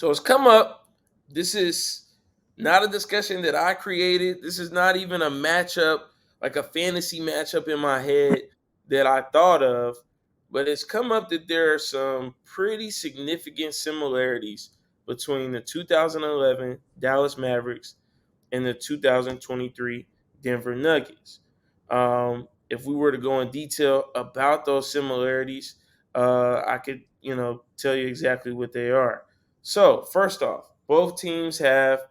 So it's come up. This is not a discussion that I created. This is not even a matchup, like a fantasy matchup in my head that I thought of. But it's come up that there are some pretty significant similarities between the 2011 Dallas Mavericks and the 2023 Denver Nuggets. If we were to go in detail about those similarities, I could, tell you exactly what they are. So, first off, both teams have,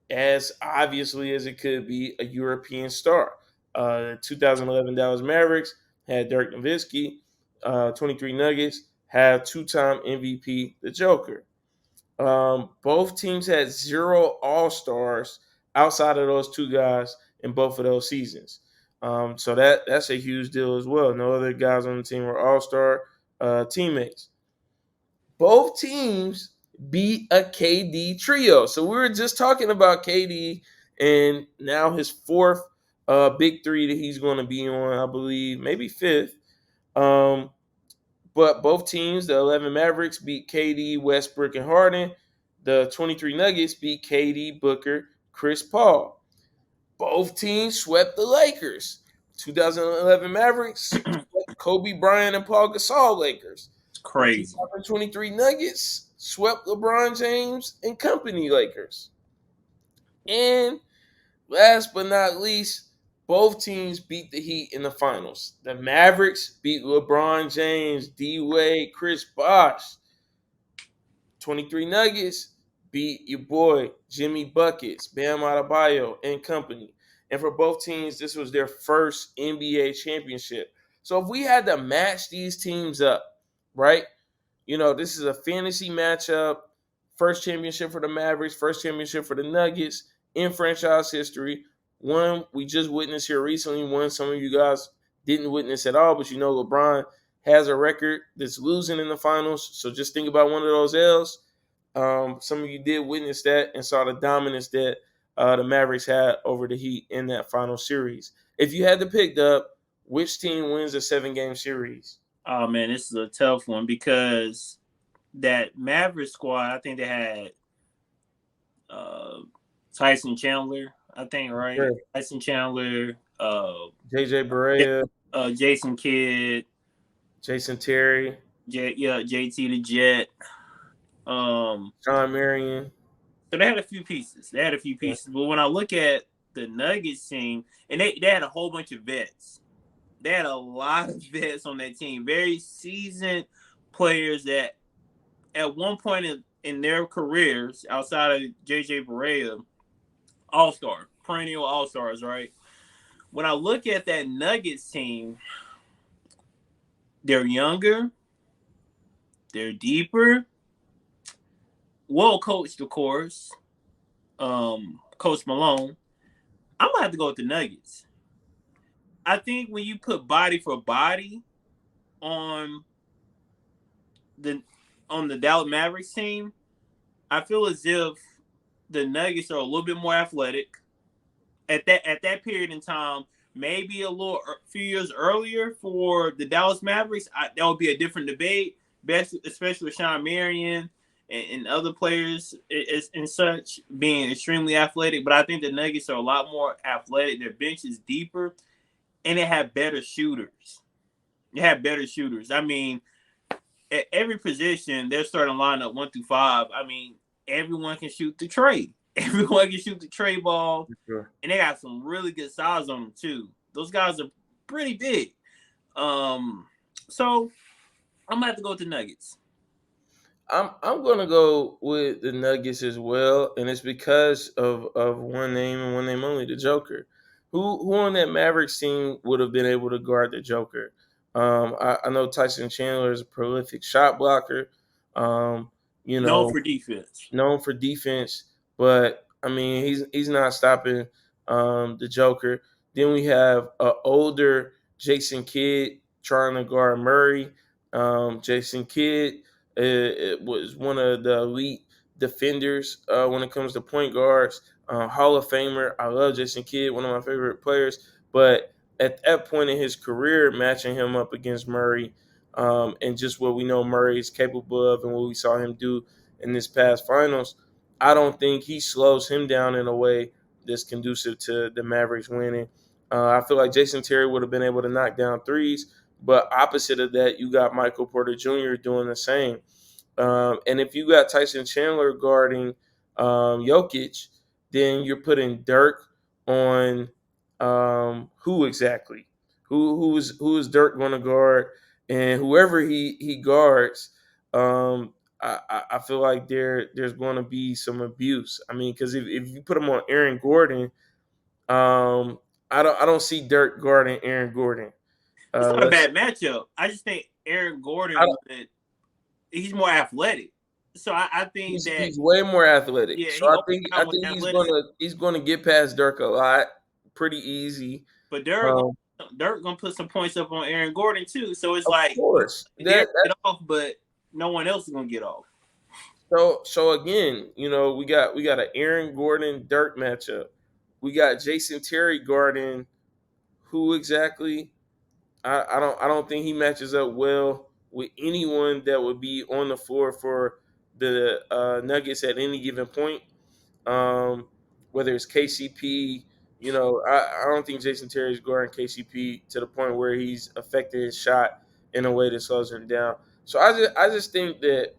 as obviously as it could be, a European star. 2011 Dallas Mavericks had Dirk Nowitzki. 23 Nuggets have two-time MVP, the Joker. Both teams had zero All Stars outside of those two guys in both of those seasons. So that's a huge deal as well. No other guys on the team were All Star teammates. Both teams beat a KD trio. So we were just talking about KD and now his fourth big three that he's going to be on, I believe, maybe fifth. Um, but both teams, the 11 Mavericks, beat KD, Westbrook, and Harden. The 23 Nuggets beat KD, Booker, Chris Paul. Both teams swept the Lakers. 2011 Mavericks swept Kobe Bryant and Paul Gasol Lakers. It's crazy. 2023 Nuggets swept LeBron James and company Lakers. And last but not least, both teams beat the Heat in the finals. The Mavericks beat LeBron James, D Wade, Chris Bosh. 23 Nuggets beat your boy Jimmy Buckets, Bam Adebayo, and company. And for both teams, this was their first NBA championship. So if we had to match these teams up, right? This is a fantasy matchup. First championship for the Mavericks, first championship for the Nuggets in franchise history. One we just witnessed here recently, one some of you guys didn't witness at all, but LeBron has a record that's losing in the finals. So just think about one of those L's. Some of you did witness that and saw the dominance that the Mavericks had over the Heat in that final series. If you had to pick up, which team wins a 7-game series? Oh man, this is a tough one because that Maverick squad, I think they had Tyson Chandler, I think, right? Sure. Tyson Chandler, JJ Barea, Jason Kidd, Jason Terry, JT the Jet, Sean Marion. So they had a few pieces. But when I look at the Nuggets team, and they had a whole bunch of vets. They had a lot of vets on that team. Very seasoned players that at one point in their careers, outside of JJ Barea, all-star, perennial all-stars, right? When I look at that Nuggets team, they're younger, they're deeper, well coached, of course. Coach Malone. I'm gonna have to go with the Nuggets. I think when you put body for body on the Dallas Mavericks team, I feel as if the Nuggets are a little bit more athletic. At that period in time, maybe a few years earlier for the Dallas Mavericks, that would be a different debate, especially with Sean Marion and other players and such being extremely athletic. But I think the Nuggets are a lot more athletic. Their bench is deeper, and they have better shooters. I mean, at every position, they're starting lineup 1 through 5. I mean, everyone can shoot the tray. Everyone can shoot the tray ball. Sure. And they got some really good size on them, too. Those guys are pretty big. So I'm going to have to go with the Nuggets. I'm going to go with the Nuggets as well, and it's because of one name and one name only, the Joker. Who on that Mavericks team would have been able to guard the Joker? I know Tyson Chandler is a prolific shot blocker. Known for defense. But I mean he's not stopping the Joker. Then we have an older Jason Kidd trying to guard Murray. Jason Kidd it was one of the elite defenders when it comes to point guards. Hall of Famer. I love Jason Kidd, one of my favorite players. But at that point in his career, matching him up against Murray and just what we know Murray is capable of and what we saw him do in this past finals, I don't think he slows him down in a way that's conducive to the Mavericks winning. I feel like Jason Terry would have been able to knock down threes, but opposite of that, you got Michael Porter Jr. doing the same. And if you got Tyson Chandler guarding Jokic, then you're putting Dirk on who exactly? Who is Dirk going to guard? And whoever he guards, I feel like there's going to be some abuse. I mean, because if you put him on Aaron Gordon, I don't see Dirk guarding Aaron Gordon. It's not a Let's bad matchup. I just think Aaron I Gordon don't, would. He's more athletic, so I think that he's way more athletic. yeah, So he I opens think I out with think he's athleticism. gonna get past Dirk a lot, pretty easy. But Um, Dirk gonna put some points up on Aaron Gordon too. So it's of like course, they're get off, but no one else is gonna get off. so again, we got an Aaron Gordon Dirk matchup. We got Jason Terry guarding who exactly? I don't think he matches up well with anyone that would be on the floor for the Nuggets at any given point. um, whether it's KCP. I don't think Jason Terry is guarding KCP to the point where he's affected his shot in a way that slows him down. So I just think that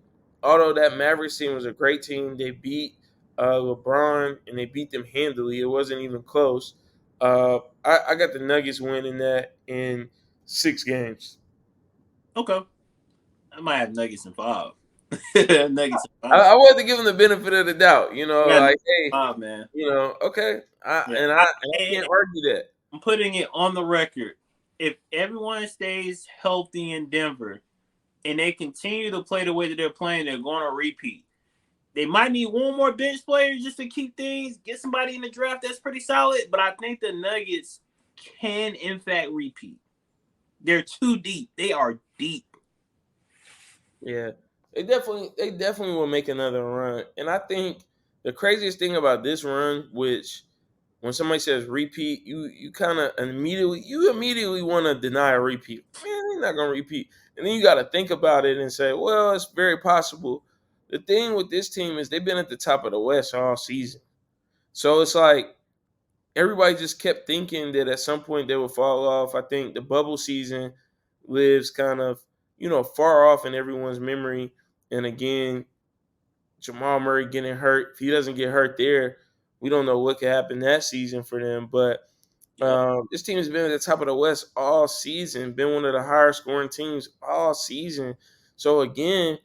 although that Mavericks team was a great team, they beat LeBron and they beat them handily. It wasn't even close. I got the Nuggets winning that in 6 games. Okay, I might have Nuggets in 5. Nuggets in I, 5. I wanted to give them the benefit of the doubt. I got Nuggets Like, in hey, 5, man. okay, Yeah, and I can't argue that. I'm putting it on the record. If everyone stays healthy in Denver and they continue to play the way that they're playing, they're going to repeat. They might need one more bench player just to keep things, get somebody in the draft that's pretty solid. But I think the Nuggets can, in fact, repeat. They're too deep. They are deep. Yeah, they definitely will make another run. And I think the craziest thing about this run, which when somebody says repeat, you kind of immediately want to deny a repeat. Man, they're not gonna repeat. And then you got to think about it and say, well, it's very possible. The thing with this team is they've been at the top of the West all season, so it's like everybody just kept thinking that at some point they would fall off. I think the bubble season lives kind of, far off in everyone's memory. And again, Jamal Murray getting hurt. If he doesn't get hurt there, we don't know what could happen that season for them. But Yep. this team has been at the top of the West all season, been one of the higher scoring teams all season. So again,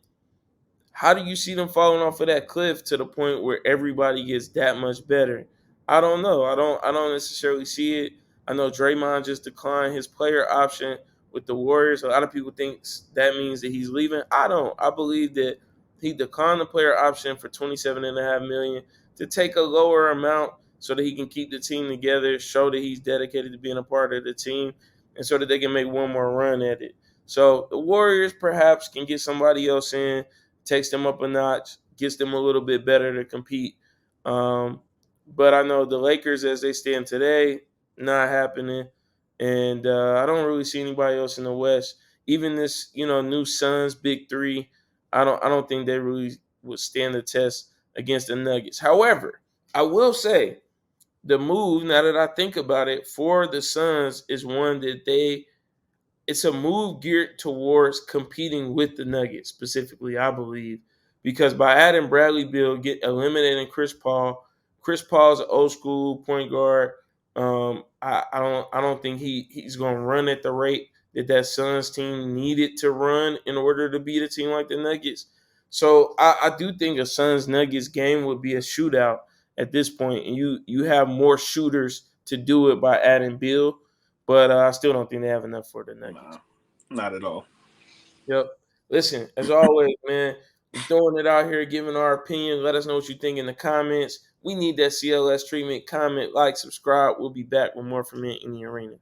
how do you see them falling off of that cliff to the point where everybody gets that much better? I don't know. I don't necessarily see it. I know Draymond just declined his player option with the Warriors. A lot of people think that means that he's leaving. I don't. I believe that he declined the player option for 27.5 million to take a lower amount so that he can keep the team together, show that he's dedicated to being a part of the team, and so that they can make one more run at it. So the Warriors perhaps can get somebody else in, takes them up a notch, gets them a little bit better to compete. Um, but I know the Lakers, as they stand today, not happening, and I don't really see anybody else in the West. Even this, new Suns big three, I don't think they really would stand the test against the Nuggets. However, I will say the move, now that I think about it, for the Suns is one that it's a move geared towards competing with the Nuggets specifically, I believe, because by adding Bradley Beal, get eliminating Chris Paul. Chris Paul's an old school point guard. I don't think he's going to run at the rate that Suns team needed to run in order to beat a team like the Nuggets. So I do think a Suns Nuggets game would be a shootout at this point, and you have more shooters to do it by adding Beal. But I still don't think they have enough for the Nuggets. Nah, not at all. Yep. Listen, as always, man, we throwing it out here, giving our opinion. Let us know what you think in the comments. We need that CLS treatment. Comment, like, subscribe. We'll be back with more from it in the arena.